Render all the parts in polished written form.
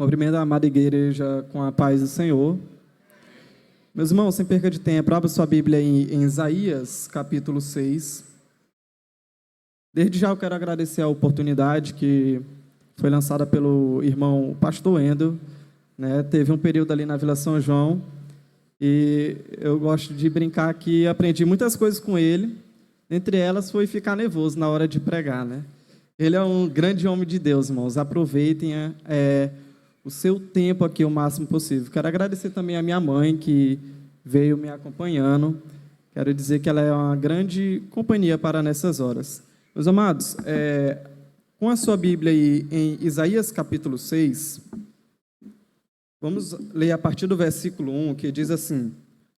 Cumprimento a amada igreja com a paz do Senhor. Meus irmãos, sem perca de tempo, abra sua Bíblia em Isaías, capítulo 6. Desde já eu quero agradecer a oportunidade que foi lançada pelo irmão pastor Endo, né? Teve um período ali na Vila São João e eu gosto de brincar que aprendi muitas coisas com ele. Entre elas foi ficar nervoso na hora de pregar, né? Ele é um grande homem de Deus, irmãos. Aproveitem o seu tempo aqui o máximo possível. Quero agradecer também a minha mãe, que veio me acompanhando. Quero dizer que ela é uma grande companhia para nessas horas. Meus amados, com a sua Bíblia aí em Isaías capítulo 6, vamos ler a partir do versículo 1, que diz assim: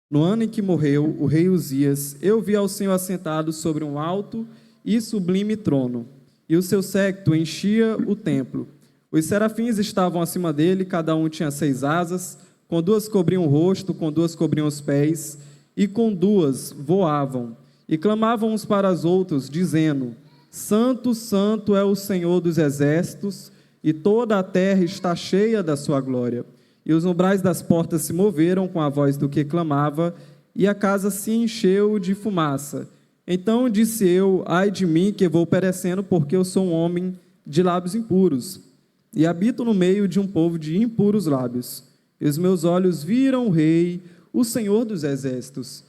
No ano em que morreu o rei Uzias, eu vi ao Senhor assentado sobre um alto e sublime trono, e o seu séquito enchia o templo. Os serafins estavam acima dele, cada um tinha 6 asas, com 2 cobriam o rosto, com 2 cobriam os pés, e com 2 voavam, e clamavam uns para os outros, dizendo: Santo, Santo é o Senhor dos exércitos, e toda a terra está cheia da sua glória. E os umbrais das portas se moveram com a voz do que clamava, e a casa se encheu de fumaça. Então disse eu: ai de mim, que vou perecendo, porque eu sou um homem de lábios impuros, e habito no meio de um povo de impuros lábios. E os meus olhos viram o Rei, o Senhor dos exércitos.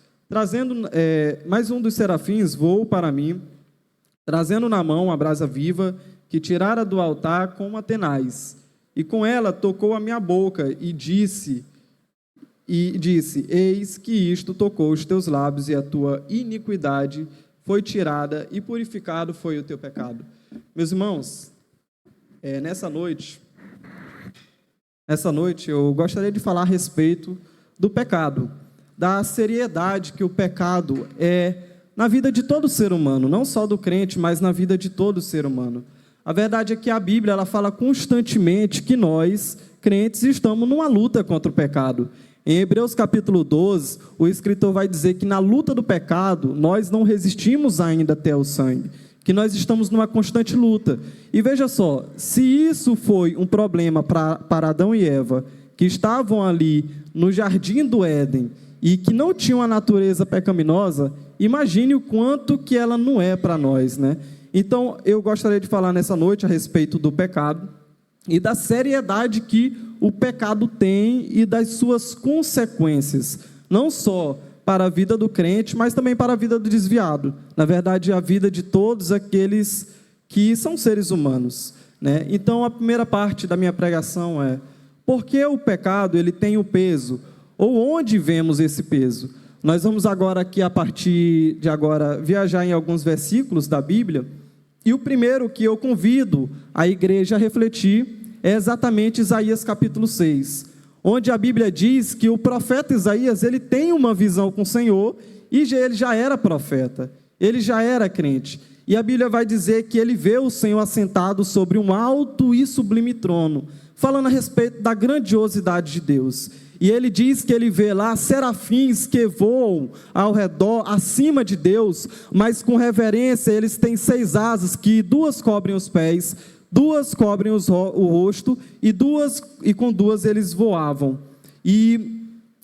Mais um dos serafins voou para mim, trazendo na mão a brasa viva, que tirara do altar com uma tenaz. E com ela tocou a minha boca, e disse: Eis que isto tocou os teus lábios, e a tua iniquidade foi tirada, e purificado foi o teu pecado. Meus irmãos, nessa noite eu gostaria de falar a respeito do pecado, da seriedade que o pecado é na vida de todo ser humano, não só do crente, mas na vida de todo ser humano. A verdade é que a Bíblia ela fala constantemente que nós, crentes, estamos numa luta contra o pecado. Em Hebreus capítulo 12, o escritor vai dizer que na luta do pecado, nós não resistimos ainda até o sangue, que nós estamos numa constante luta. E veja só, se isso foi um problema para Adão e Eva, que estavam ali no jardim do Éden, e que não tinham a natureza pecaminosa, imagine o quanto que ela não é para nós, né? Então, eu gostaria de falar nessa noite a respeito do pecado, e da seriedade que o pecado tem, e das suas consequências, não só para a vida do crente, mas também para a vida do desviado. Na verdade, a vida de todos aqueles que são seres humanos, né? Então, a primeira parte da minha pregação é: por que o pecado ele tem o peso? Ou onde vemos esse peso? Nós vamos agora aqui, a partir de agora, viajar em alguns versículos da Bíblia, e o primeiro que eu convido a igreja a refletir é exatamente Isaías capítulo 6, onde a Bíblia diz que o profeta Isaías, ele tem uma visão com o Senhor, e ele já era profeta, ele já era crente, e a Bíblia vai dizer que ele vê o Senhor assentado sobre um alto e sublime trono, falando a respeito da grandiosidade de Deus, e ele diz que ele vê lá serafins que voam ao redor, acima de Deus, mas com reverência. Eles têm 6 asas, que 2 cobrem os pés, 2 cobrem o rosto, e com 2 eles voavam. E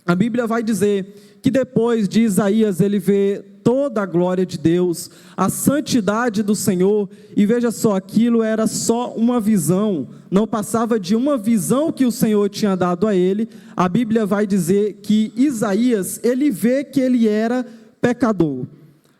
a Bíblia vai dizer que depois de Isaías ele vê toda a glória de Deus, a santidade do Senhor, e veja só, aquilo era só uma visão, não passava de uma visão que o Senhor tinha dado a ele. A Bíblia vai dizer que Isaías, ele vê que ele era pecador.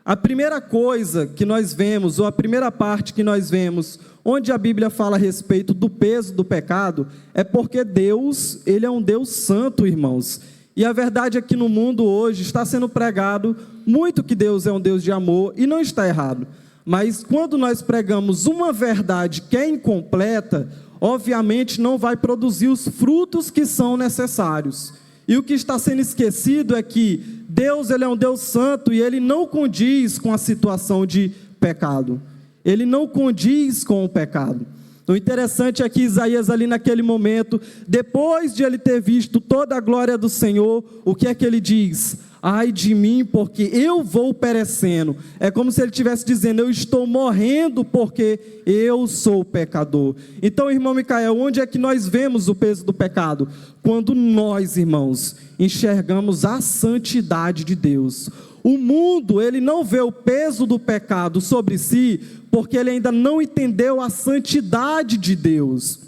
A primeira coisa que nós vemos, ou a primeira parte que nós vemos, onde a Bíblia fala a respeito do peso do pecado, é porque Deus, ele é um Deus santo, irmãos. E a verdade é que no mundo hoje está sendo pregado muito que Deus é um Deus de amor, e não está errado. Mas quando nós pregamos uma verdade que é incompleta, obviamente não vai produzir os frutos que são necessários. E o que está sendo esquecido é que Deus, ele é um Deus santo, e ele não condiz com a situação de pecado. Ele não condiz com o pecado. O interessante é que Isaías ali naquele momento, depois de ele ter visto toda a glória do Senhor, o que é que ele diz? ai de mim, porque eu vou perecendo. É como se ele estivesse dizendo, eu estou morrendo porque eu sou pecador. Então, irmão Micael, onde é que nós vemos o peso do pecado? Quando nós, irmãos, enxergamos a santidade de Deus. O mundo, ele não vê o peso do pecado sobre si, porque ele ainda não entendeu a santidade de Deus.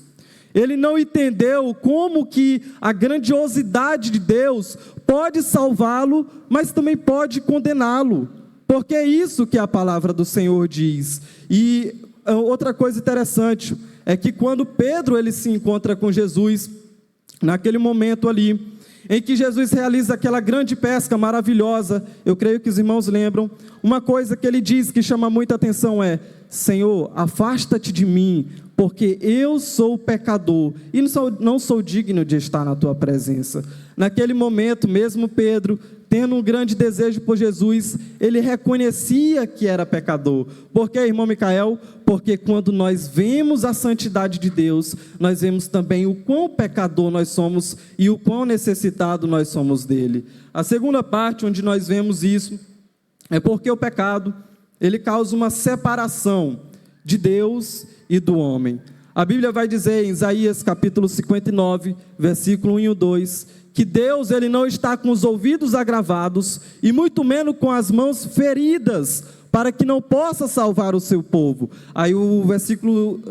Ele não entendeu como que a grandiosidade de Deus pode salvá-lo, mas também pode condená-lo, porque é isso que a palavra do Senhor diz. E outra coisa interessante é que quando Pedro ele se encontra com Jesus, naquele momento ali, em que Jesus realiza aquela grande pesca maravilhosa, eu creio que os irmãos lembram, uma coisa que ele diz que chama muita atenção é: Senhor, afasta-te de mim, porque eu sou pecador, e não sou digno de estar na tua presença. Naquele momento, mesmo Pedro, tendo um grande desejo por Jesus, ele reconhecia que era pecador. Por quê, irmão Micael? Porque quando nós vemos a santidade de Deus, nós vemos também o quão pecador nós somos e o quão necessitado nós somos dele. A segunda parte onde nós vemos isso é porque o pecado, ele causa uma separação de Deus e do homem. A Bíblia vai dizer em Isaías capítulo 59, versículo 1 e 2, que Deus ele não está com os ouvidos agravados e muito menos com as mãos feridas, para que não possa salvar o seu povo. Aí o versículo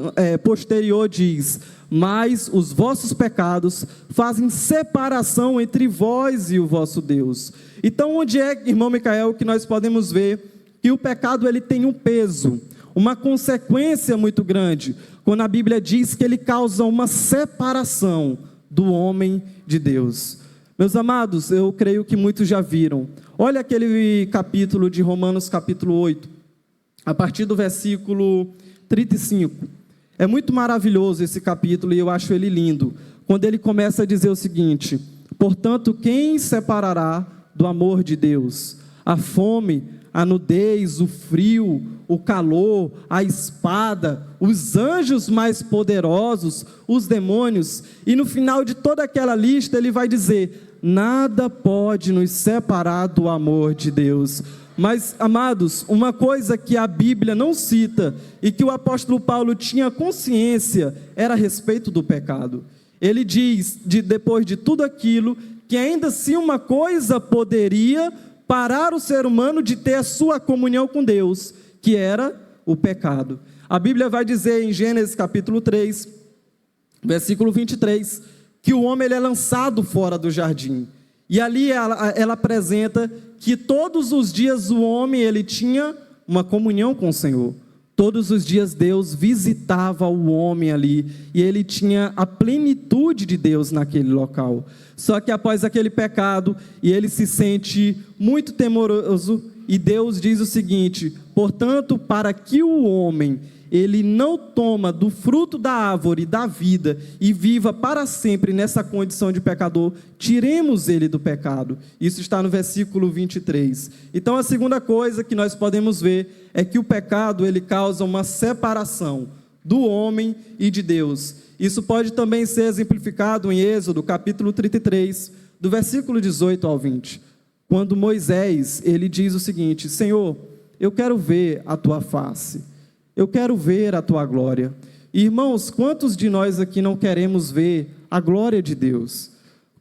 posterior diz: mas os vossos pecados fazem separação entre vós e o vosso Deus. Então, onde é, irmão Micael, que nós podemos ver que o pecado ele tem um peso, uma consequência muito grande, quando a Bíblia diz que ele causa uma separação do homem de Deus. Meus amados, eu creio que muitos já viram. Olha aquele capítulo de Romanos capítulo 8, a partir do versículo 35. É muito maravilhoso esse capítulo e eu acho ele lindo, quando ele começa a dizer o seguinte: portanto, quem separará do amor de Deus? A fome, a nudez, o frio, o calor, a espada, os anjos mais poderosos, os demônios. E no final de toda aquela lista ele vai dizer: nada pode nos separar do amor de Deus. Mas, amados, uma coisa que a Bíblia não cita e que o apóstolo Paulo tinha consciência era a respeito do pecado. Ele diz, depois de tudo aquilo, que ainda assim uma coisa poderia parar o ser humano de ter a sua comunhão com Deus, que era o pecado. A Bíblia vai dizer em Gênesis capítulo 3, versículo 23, que o homem ele é lançado fora do jardim. E ali ela apresenta que todos os dias o homem ele tinha uma comunhão com o Senhor. Todos os dias Deus visitava o homem ali, e ele tinha a plenitude de Deus naquele local. Só que após aquele pecado, e ele se sente muito temoroso, e Deus diz o seguinte: portanto, para que o homem ele não toma do fruto da árvore da vida e viva para sempre nessa condição de pecador, tiremos ele do pecado. Isso está no versículo 23. Então a segunda coisa que nós podemos ver é que o pecado ele causa uma separação do homem e de Deus. Isso pode também ser exemplificado em Êxodo capítulo 33, do versículo 18 ao 20, quando Moisés ele diz o seguinte: Senhor, eu quero ver a tua face, eu quero ver a tua glória. Irmãos, quantos de nós aqui não queremos ver a glória de Deus?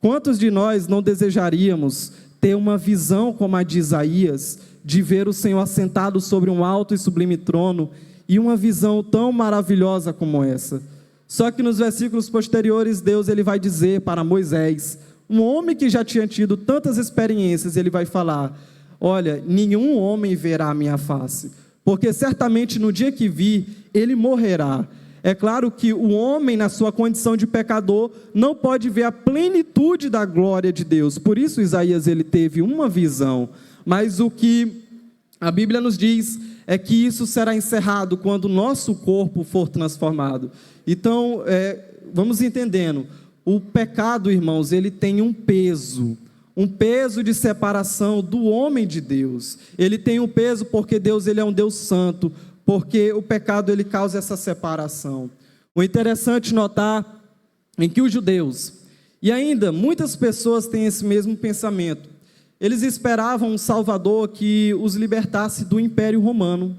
Quantos de nós não desejaríamos ter uma visão como a de Isaías, de ver o Senhor assentado sobre um alto e sublime trono, e uma visão tão maravilhosa como essa? Só que nos versículos posteriores, Deus ele vai dizer para Moisés, um homem que já tinha tido tantas experiências, ele vai falar: olha, nenhum homem verá a minha face, porque certamente no dia que vir, ele morrerá. É claro que o homem, na sua condição de pecador, não pode ver a plenitude da glória de Deus. Por isso Isaías ele teve uma visão. Mas o que a Bíblia nos diz é que isso será encerrado quando o nosso corpo for transformado. Então, vamos entendendo. O pecado, irmãos, ele tem um peso de separação do homem de Deus. Ele tem um peso porque Deus ele é um Deus santo, porque o pecado ele causa essa separação. O interessante notar em que os judeus, e ainda muitas pessoas têm esse mesmo pensamento, eles esperavam um Salvador que os libertasse do Império Romano.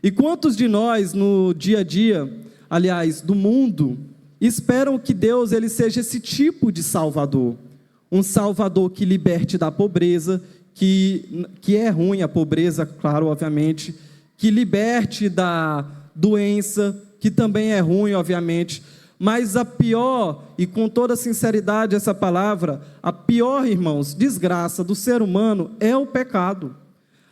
E quantos de nós, no dia a dia, aliás, do mundo, esperam que Deus ele seja esse tipo de Salvador? Um Salvador que liberte da pobreza, que é ruim a pobreza, claro, obviamente, que liberte da doença, que também é ruim, obviamente, mas a pior, e com toda sinceridade essa palavra, a pior, irmãos, desgraça do ser humano é o pecado.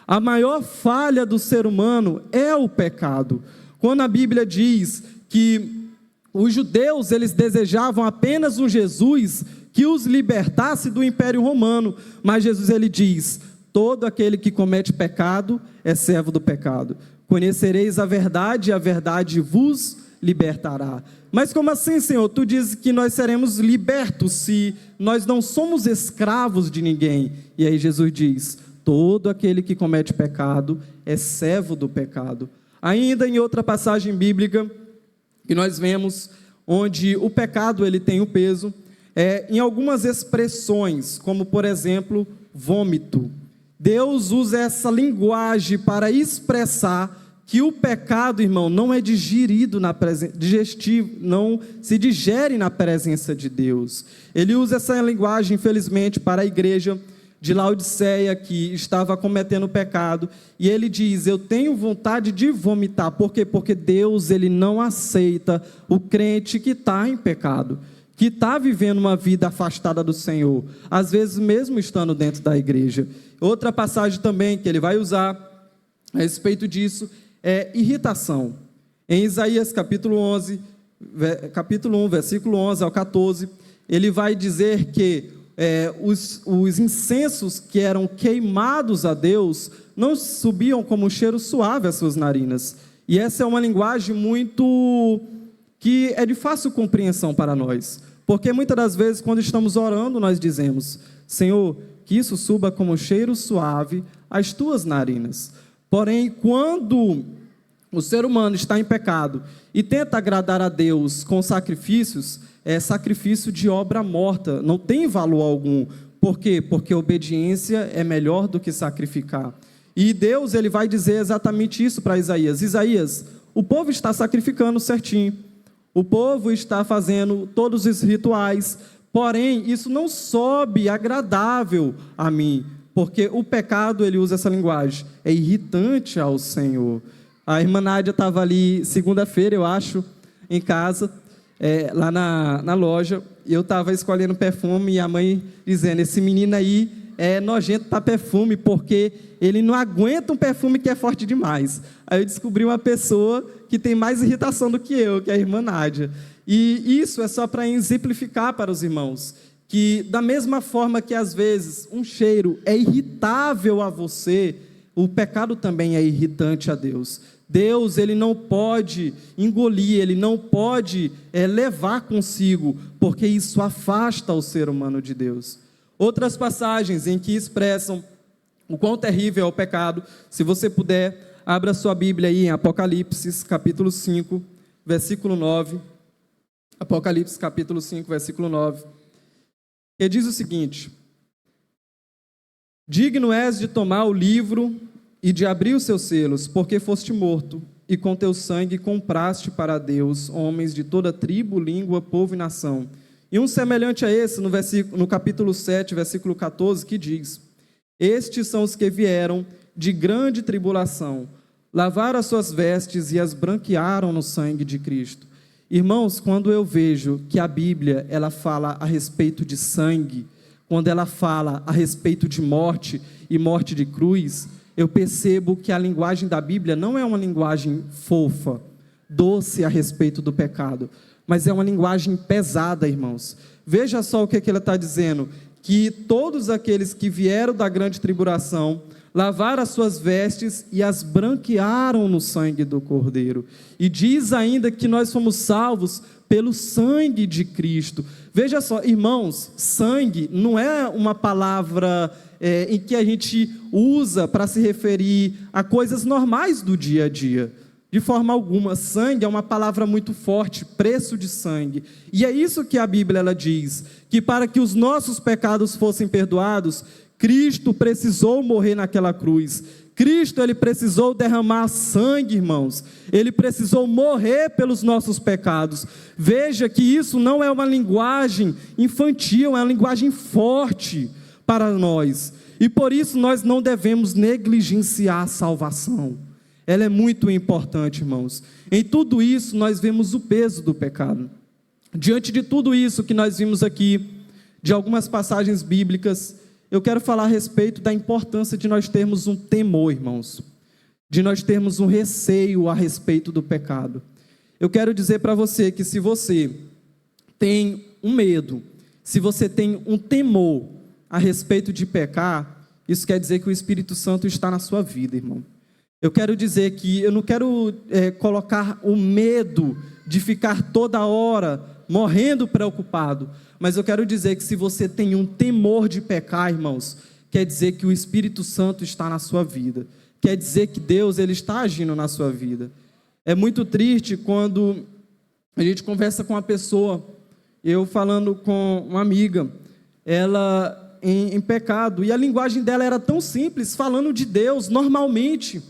A maior falha do ser humano é o pecado. Quando a Bíblia diz que os judeus, eles desejavam apenas um Jesus que os libertasse do Império Romano, mas Jesus ele diz: todo aquele que comete pecado é servo do pecado. Conhecereis a verdade e a verdade vos libertará. Mas como assim, Senhor? Tu dizes que nós seremos libertos se nós não somos escravos de ninguém. E aí Jesus diz: todo aquele que comete pecado é servo do pecado. Ainda em outra passagem bíblica que nós vemos, onde o pecado ele tem o peso, em algumas expressões, como por exemplo, vômito. Deus usa essa linguagem para expressar que o pecado, irmão, não é digerido digestivo, não se digere na presença de Deus. Ele usa essa linguagem, infelizmente, para a igreja de Laodiceia, que estava cometendo pecado, e ele diz: eu tenho vontade de vomitar. Por quê? Porque Deus ele não aceita o crente que está em pecado, que está vivendo uma vida afastada do Senhor, às vezes mesmo estando dentro da igreja. Outra passagem também que ele vai usar a respeito disso é irritação. Em Isaías capítulo 1, versículo 11 ao 14, ele vai dizer que os incensos que eram queimados a Deus não subiam como um cheiro suave às suas narinas. E essa é uma linguagem muito que é de fácil compreensão para nós, porque muitas das vezes quando estamos orando nós dizemos: Senhor, que isso suba como um cheiro suave às tuas narinas. Porém, quando o ser humano está em pecado e tenta agradar a Deus com sacrifícios, é sacrifício de obra morta, não tem valor algum. Por quê? Porque obediência é melhor do que sacrificar. E Deus ele vai dizer exatamente isso para Isaías: Isaías, o povo está sacrificando certinho, o povo está fazendo todos os rituais, porém isso não sobe agradável a mim, porque o pecado, ele usa essa linguagem, é irritante ao Senhor. A irmã Nádia estava ali segunda-feira, eu acho, em casa, lá na loja, e eu estava escolhendo perfume, e a mãe dizendo: esse menino aí é nojento para perfume, porque ele não aguenta um perfume que é forte demais. Aí eu descobri uma pessoa que tem mais irritação do que eu, que é a irmã Nádia. E isso é só para exemplificar para os irmãos, que da mesma forma que às vezes um cheiro é irritável a você, o pecado também é irritante a Deus. Deus ele não pode engolir, ele não pode levar consigo, porque isso afasta o ser humano de Deus. Outras passagens em que expressam o quão terrível é o pecado, se você puder, abra sua Bíblia aí em Apocalipse, capítulo 5, versículo 9. Apocalipse, capítulo 5, versículo 9. Que diz o seguinte: digno és de tomar o livro e de abrir os seus selos, porque foste morto, e com teu sangue compraste para Deus homens de toda tribo, língua, povo e nação. E um semelhante a esse, no capítulo 7, versículo 14, que diz: estes são os que vieram de grande tribulação, lavaram as suas vestes e as branquearam no sangue de Cristo. Irmãos, quando eu vejo que a Bíblia ela fala a respeito de sangue, quando ela fala a respeito de morte e morte de cruz, eu percebo que a linguagem da Bíblia não é uma linguagem fofa, doce a respeito do pecado, mas é uma linguagem pesada, irmãos. Veja só o que ela está dizendo: que todos aqueles que vieram da grande tribulação lavaram as suas vestes e as branquearam no sangue do Cordeiro. E diz ainda que nós fomos salvos pelo sangue de Cristo. Veja só, irmãos, sangue não é uma palavra em que a gente usa para se referir a coisas normais do dia a dia. De forma alguma, sangue é uma palavra muito forte, preço de sangue. E é isso que a Bíblia ela diz, que para que os nossos pecados fossem perdoados, Cristo precisou morrer naquela cruz. Cristo, ele precisou derramar sangue, irmãos. Ele precisou morrer pelos nossos pecados. Veja que isso não é uma linguagem infantil, é uma linguagem forte para nós. E por isso nós não devemos negligenciar a salvação. Ela é muito importante, irmãos. Em tudo isso nós vemos o peso do pecado. Diante de tudo isso que nós vimos aqui, de algumas passagens bíblicas, eu quero falar a respeito da importância de nós termos um temor, irmãos, de nós termos um receio a respeito do pecado. Eu quero dizer para você que se você tem um medo, se você tem um temor a respeito de pecar, isso quer dizer que o Espírito Santo está na sua vida, irmão. Eu quero dizer que eu não quero colocar o medo de ficar toda hora morrendo preocupado, mas eu quero dizer que se você tem um temor de pecar, irmãos, quer dizer que o Espírito Santo está na sua vida, quer dizer que Deus, ele está agindo na sua vida. É muito triste quando a gente conversa com uma pessoa, eu falando com uma amiga, ela em pecado, e a linguagem dela era tão simples, falando de Deus normalmente,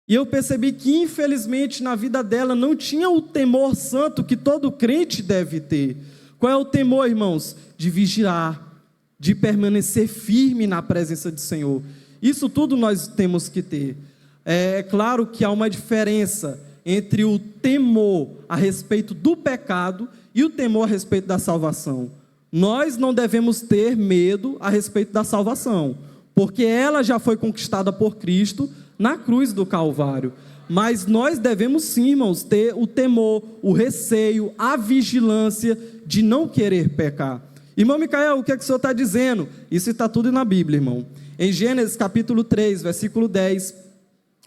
e eu percebi que infelizmente na vida dela não tinha o temor santo que todo crente deve ter. Qual é o temor, irmãos? De vigiar, de permanecer firme na presença do Senhor. Isso tudo nós temos que ter. É claro que há uma diferença entre o temor a respeito do pecado e o temor a respeito da salvação. Nós não devemos ter medo a respeito da salvação, porque ela já foi conquistada por Cristo na cruz do Calvário. Mas nós devemos sim, irmãos, ter o temor, o receio, a vigilância de não querer pecar. Irmão Micael, o que é que o senhor está dizendo? Isso está tudo na Bíblia, irmão. Em Gênesis capítulo 3, versículo 10,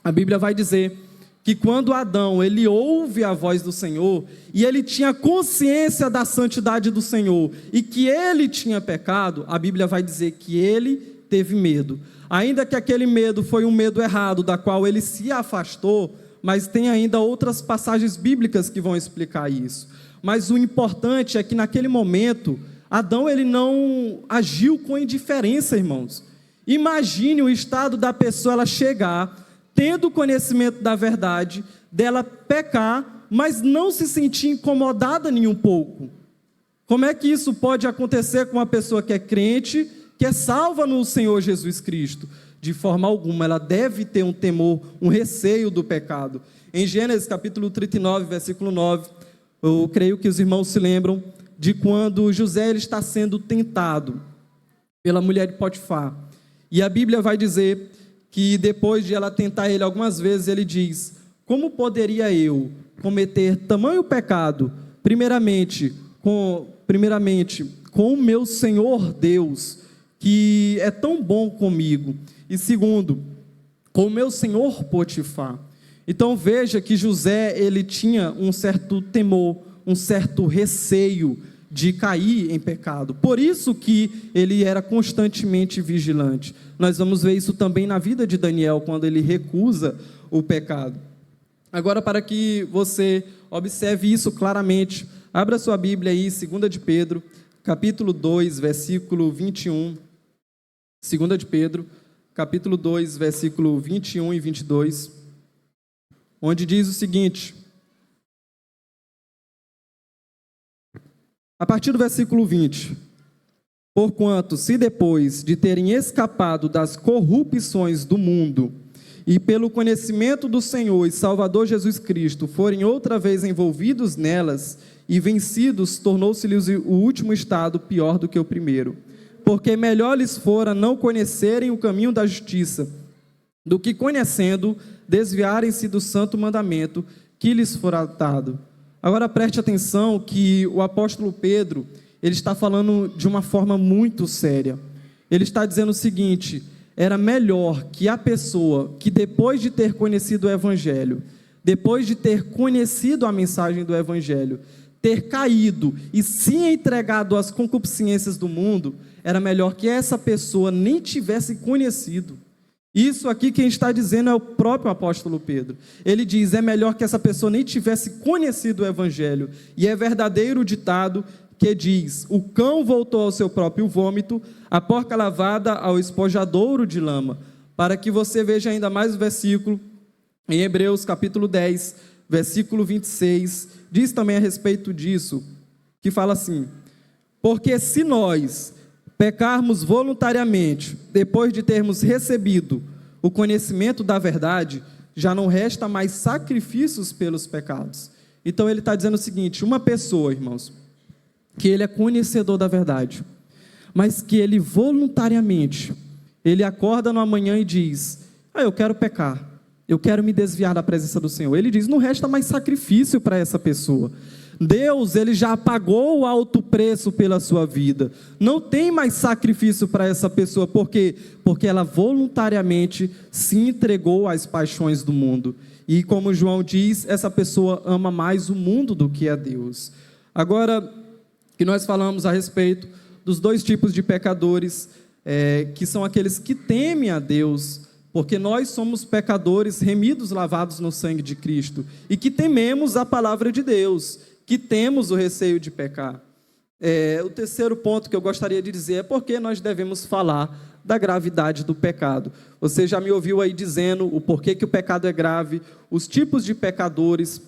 a Bíblia vai dizer que quando Adão, ele ouve a voz do Senhor, e ele tinha consciência da santidade do Senhor, e que ele tinha pecado, a Bíblia vai dizer que ele teve medo. Ainda que aquele medo foi um medo errado, da qual ele se afastou, mas tem ainda outras passagens bíblicas que vão explicar isso. Mas o importante é que naquele momento, Adão ele não agiu com indiferença, irmãos. Imagine o estado da pessoa, ela chegar, tendo conhecimento da verdade, dela pecar, mas não se sentir incomodada nem um pouco. Como é que isso pode acontecer com uma pessoa que é crente, que é salva no Senhor Jesus Cristo? De forma alguma, ela deve ter um temor, um receio do pecado. Em Gênesis capítulo 39, versículo 9, eu creio que os irmãos se lembram de quando José ele está sendo tentado pela mulher de Potifar. E a Bíblia vai dizer que depois de ela tentar ele algumas vezes, ele diz: como poderia eu cometer tamanho pecado, primeiramente com o meu Senhor Deus, que é tão bom comigo, e segundo, com o meu senhor Potifar. Então veja que José, ele tinha um certo temor, um certo receio de cair em pecado, por isso que ele era constantemente vigilante. Nós vamos ver isso também na vida de Daniel, quando ele recusa o pecado. Agora, para que você observe isso claramente, abra sua Bíblia aí, 2 de Pedro, capítulo 2, versículo 21, 2 de Pedro, capítulo 2, versículo 21 e 22, onde diz o seguinte, a partir do versículo 20: porquanto, se depois de terem escapado das corrupções do mundo, e pelo conhecimento do Senhor e Salvador Jesus Cristo, forem outra vez envolvidos nelas e vencidos, tornou-se-lhes o último estado pior do que o primeiro. Porque melhor lhes fora não conhecerem o caminho da justiça, do que conhecendo, desviarem-se do santo mandamento que lhes fora dado. Agora preste atenção que o apóstolo Pedro, ele está falando de uma forma muito séria. Ele está dizendo o seguinte: era melhor que a pessoa que depois de ter conhecido o Evangelho, depois de ter conhecido a mensagem do Evangelho, ter caído e se entregado às concupiscências do mundo, era melhor que essa pessoa nem tivesse conhecido. Isso aqui quem está dizendo é o próprio apóstolo Pedro. Ele diz: é melhor que essa pessoa nem tivesse conhecido o Evangelho. E é verdadeiro o ditado porque diz: o cão voltou ao seu próprio vômito, a porca lavada ao espojadouro de lama. Para que você veja ainda mais o versículo, em Hebreus capítulo 10, versículo 26, diz também a respeito disso, que fala assim: porque se nós pecarmos voluntariamente, depois de termos recebido o conhecimento da verdade, já não resta mais sacrifícios pelos pecados. Então ele está dizendo o seguinte: uma pessoa, irmãos, que ele é conhecedor da verdade, mas que ele voluntariamente, ele acorda numa manhã e diz: eu quero pecar, eu quero me desviar da presença do Senhor. Ele diz: não resta mais sacrifício para essa pessoa. Deus, ele já pagou o alto preço pela sua vida. Não tem mais sacrifício para essa pessoa. Por quê? Porque ela voluntariamente se entregou às paixões do mundo. E como João diz, essa pessoa ama mais o mundo do que a Deus. Agora que nós falamos a respeito dos dois tipos de pecadores, que são aqueles que temem a Deus, porque nós somos pecadores remidos, lavados no sangue de Cristo, e que tememos a palavra de Deus, que temos o receio de pecar. O terceiro ponto que eu gostaria de dizer é porque nós devemos falar da gravidade do pecado. Você já me ouviu aí dizendo o porquê que o pecado é grave, os tipos de pecadores,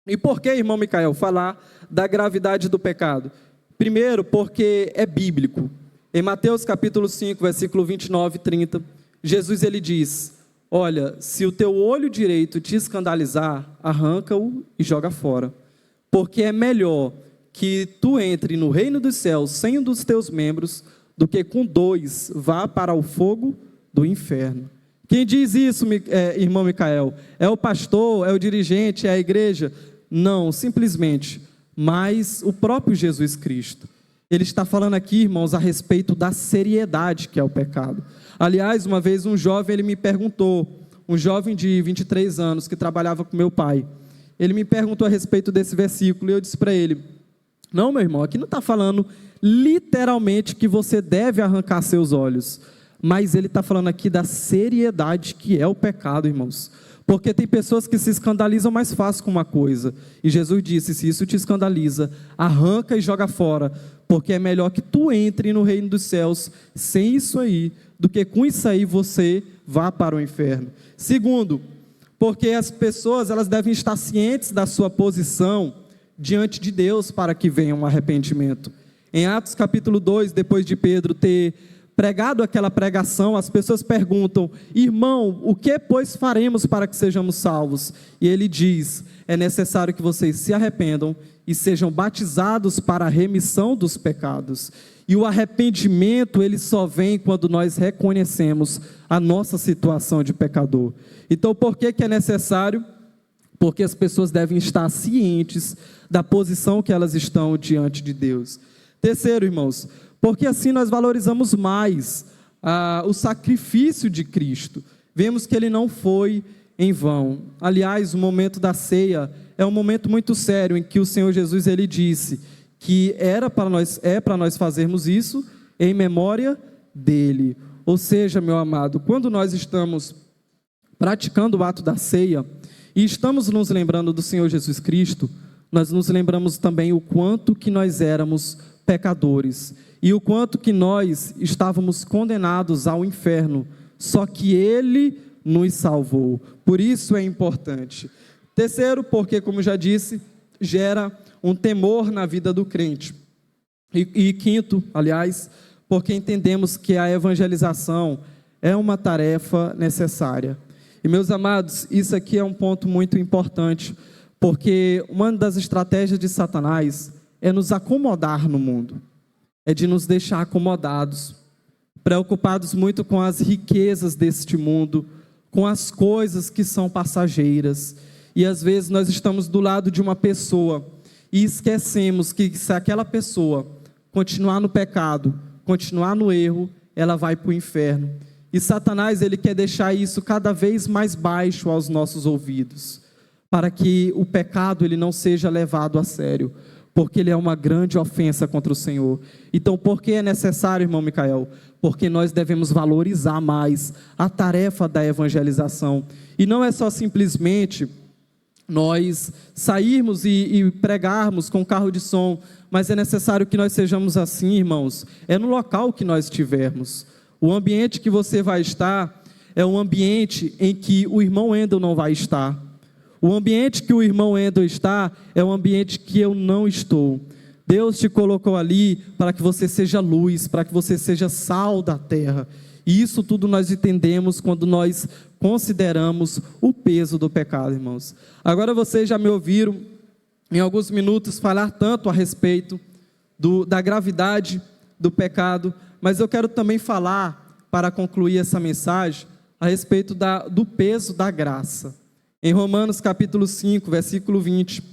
e por que, irmão Micael, falar da gravidade do pecado? Primeiro, porque é bíblico. Em Mateus capítulo 5, versículo 29 e 30, Jesus ele diz: olha, se o teu olho direito te escandalizar, arranca-o e joga fora. Porque é melhor que tu entre no reino dos céus sem um dos teus membros, do que com dois vá para o fogo do inferno. Quem diz isso, irmão Micael? É o pastor, é o dirigente, é a igreja? Não, simplesmente, mas o próprio Jesus Cristo. Ele está falando aqui, irmãos, a respeito da seriedade que é o pecado. Aliás, uma vez um jovem, ele me perguntou, um jovem de 23 anos, que trabalhava com meu pai, ele me perguntou a respeito desse versículo, e eu disse para ele: não, meu irmão, aqui não está falando literalmente que você deve arrancar seus olhos, mas ele está falando aqui da seriedade que é o pecado, irmãos. Porque tem pessoas que se escandalizam mais fácil com uma coisa, e Jesus disse: se isso te escandaliza, arranca e joga fora, porque é melhor que tu entre no reino dos céus sem isso aí, do que com isso aí você vá para o inferno. Segundo, porque as pessoas, elas devem estar cientes da sua posição diante de Deus para que venha um arrependimento. Em Atos capítulo 2, depois de Pedro ter pregado aquela pregação, as pessoas perguntam: irmão, o que pois faremos para que sejamos salvos? E ele diz: é necessário que vocês se arrependam e sejam batizados para a remissão dos pecados. E o arrependimento, ele só vem quando nós reconhecemos a nossa situação de pecador. Então, por que é necessário? Porque as pessoas devem estar cientes da posição que elas estão diante de Deus. Terceiro, irmãos, porque assim nós valorizamos mais o sacrifício de Cristo. Vemos que ele não foi em vão. Aliás, o momento da ceia é um momento muito sério, em que o Senhor Jesus ele disse que para nós fazermos isso em memória dele. Ou seja, meu amado, quando nós estamos praticando o ato da ceia e estamos nos lembrando do Senhor Jesus Cristo, nós nos lembramos também o quanto que nós éramos pecadores e o quanto que nós estávamos condenados ao inferno, só que ele nos salvou. Por isso é importante. Terceiro, porque, como já disse, gera um temor na vida do crente. E quinto, aliás, porque entendemos que a evangelização é uma tarefa necessária. E, meus amados, isso aqui é um ponto muito importante, porque uma das estratégias de Satanás é nos acomodar no mundo, é de nos deixar acomodados, preocupados muito com as riquezas deste mundo, com as coisas que são passageiras. E às vezes nós estamos do lado de uma pessoa e esquecemos que se aquela pessoa continuar no pecado, continuar no erro, ela vai para o inferno. E Satanás, ele quer deixar isso cada vez mais baixo aos nossos ouvidos, para que o pecado ele não seja levado a sério, porque ele é uma grande ofensa contra o Senhor. Então, por que é necessário, irmão Micael? Porque nós devemos valorizar mais a tarefa da evangelização. E não é só simplesmente nós sairmos e pregarmos com carro de som, mas é necessário que nós sejamos assim, irmãos, é no local que nós estivermos. O ambiente que você vai estar é um ambiente em que o irmão Endel não vai estar. O ambiente que o irmão Endel está é um ambiente que eu não estou. Deus te colocou ali para que você seja luz, para que você seja sal da terra. E isso tudo nós entendemos quando nós consideramos o peso do pecado, irmãos. Agora vocês já me ouviram em alguns minutos falar tanto a respeito da gravidade do pecado, mas eu quero também falar, para concluir essa mensagem, a respeito do peso da graça. Em Romanos capítulo 5, versículo 20,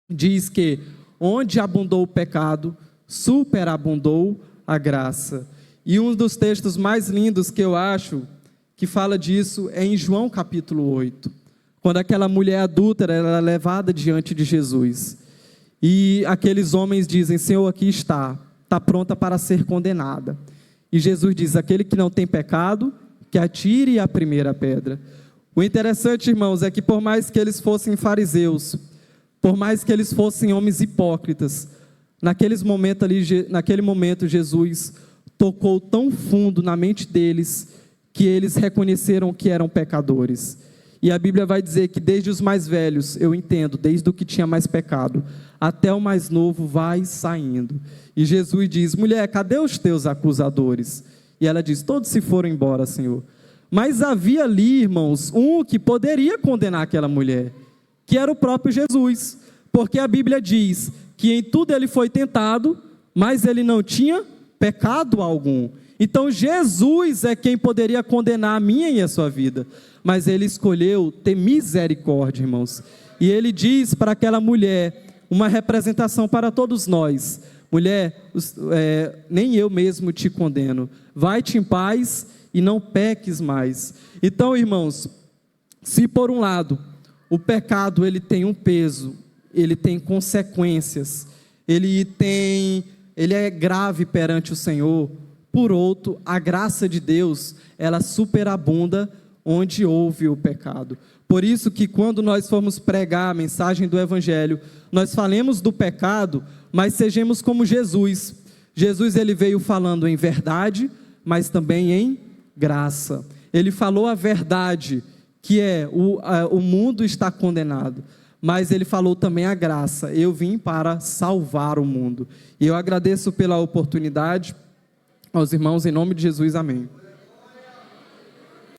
diz que onde abundou o pecado, superabundou a graça. E um dos textos mais lindos que eu acho que fala disso é em João capítulo 8, quando aquela mulher adúltera ela é levada diante de Jesus. E aqueles homens dizem: Senhor, aqui está pronta para ser condenada. E Jesus diz: aquele que não tem pecado, que atire a primeira pedra. O interessante, irmãos, é que por mais que eles fossem fariseus, por mais que eles fossem homens hipócritas, naquele momento Jesus tocou tão fundo na mente deles, que eles reconheceram que eram pecadores. E a Bíblia vai dizer que desde os mais velhos, eu entendo, desde o que tinha mais pecado, até o mais novo vai saindo. E Jesus diz: mulher, cadê os teus acusadores? E ela diz: todos se foram embora, Senhor. Mas havia ali, irmãos, um que poderia condenar aquela mulher, que era o próprio Jesus, porque a Bíblia diz que em tudo ele foi tentado, mas ele não tinha pecado algum. Então Jesus é quem poderia condenar a minha e a sua vida, mas ele escolheu ter misericórdia, irmãos. E ele diz para aquela mulher, uma representação para todos nós: mulher, nem eu mesmo te condeno, vai-te em paz e não peques mais. Então, irmãos, se por um lado o pecado ele tem um peso, ele tem consequências, ele é grave perante o Senhor, por outro, a graça de Deus, ela superabunda onde houve o pecado. Por isso que quando nós formos pregar a mensagem do Evangelho, nós falemos do pecado, mas sejamos como Jesus. Jesus ele veio falando em verdade, mas também em graça. Ele falou a verdade, que o mundo está condenado, mas ele falou também a graça: eu vim para salvar o mundo. E eu agradeço pela oportunidade aos irmãos, em nome de Jesus, amém.